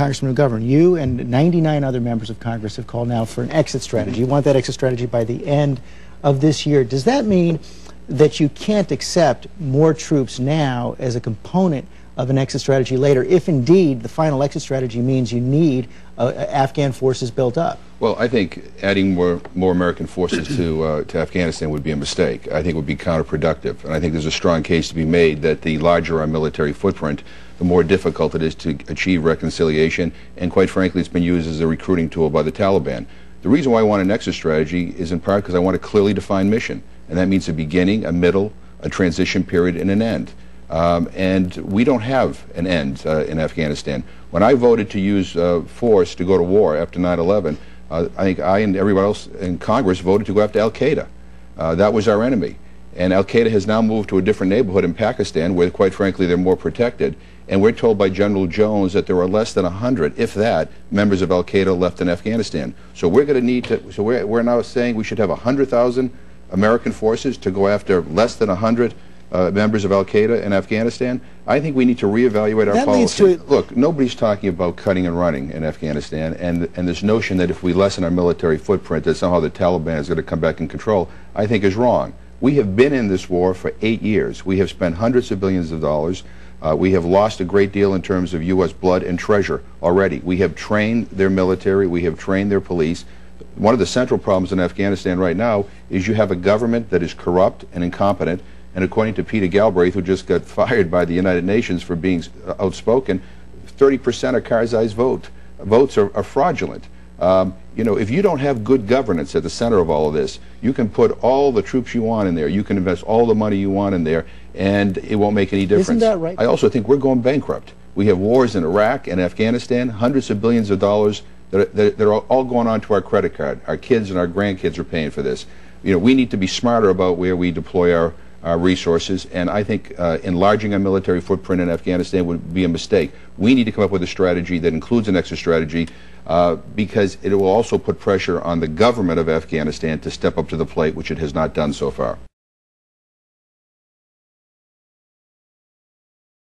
Congressman McGovern, you and 99 other members of Congress have called now for an exit strategy. You want that exit strategy by the end of this year. Does that mean that you can't accept more troops now as a component of an exit strategy later, if indeed the final exit strategy means you need Afghan forces built up? Well, I think adding more American forces to Afghanistan would be a mistake. I think it would be counterproductive. And I think there's a strong case to be made that the larger our military footprint, the more difficult it is to achieve reconciliation. And quite frankly, it's been used as a recruiting tool by the Taliban. The reason why I want an exit strategy is in part because I want a clearly defined mission. And that means a beginning, a middle, a transition period, and an end. And we don't have an end in Afghanistan. When I voted to use force to go to war after 9/11, I think I and everybody else in Congress voted to go after Al-Qaeda. That was our enemy. And Al-Qaeda has now moved to a different neighborhood in Pakistan where, quite frankly, they're more protected. And we're told by General Jones that there are less than 100, if that, members of Al-Qaeda left in Afghanistan. So we're going to need to, so we're now saying we should have 100,000 American forces to go after less than 100 members of Al-Qaeda in Afghanistan. I think we need to reevaluate our policy. Look, nobody's talking about cutting and running in Afghanistan, and this notion that if we lessen our military footprint that somehow the Taliban is going to come back in control, I think is wrong. We have been in this war for 8 years. We have spent hundreds of billions of dollars. We have lost a great deal in terms of U.S. blood and treasure already. We have trained their military. We have trained their police. One of the central problems in Afghanistan right now is you have a government that is corrupt and incompetent. And according to Peter Galbraith, who just got fired by the United Nations for being outspoken, 30% of Karzai's votes are fraudulent. You know, if you don't have good governance at the center of all of this, you can put all the troops you want in there, you can invest all the money you want in there, and it won't make any difference. Isn't that right? I also think we're going bankrupt. We have wars in Iraq and Afghanistan, hundreds of billions of dollars that are all going onto our credit card. Our kids and our grandkids are paying for this. You know, we need to be smarter about where we deploy our resources, and I think enlarging our military footprint in Afghanistan would be a mistake. We need to come up with a strategy that includes an exit strategy because it will also put pressure on the government of Afghanistan to step up to the plate, which it has not done so far.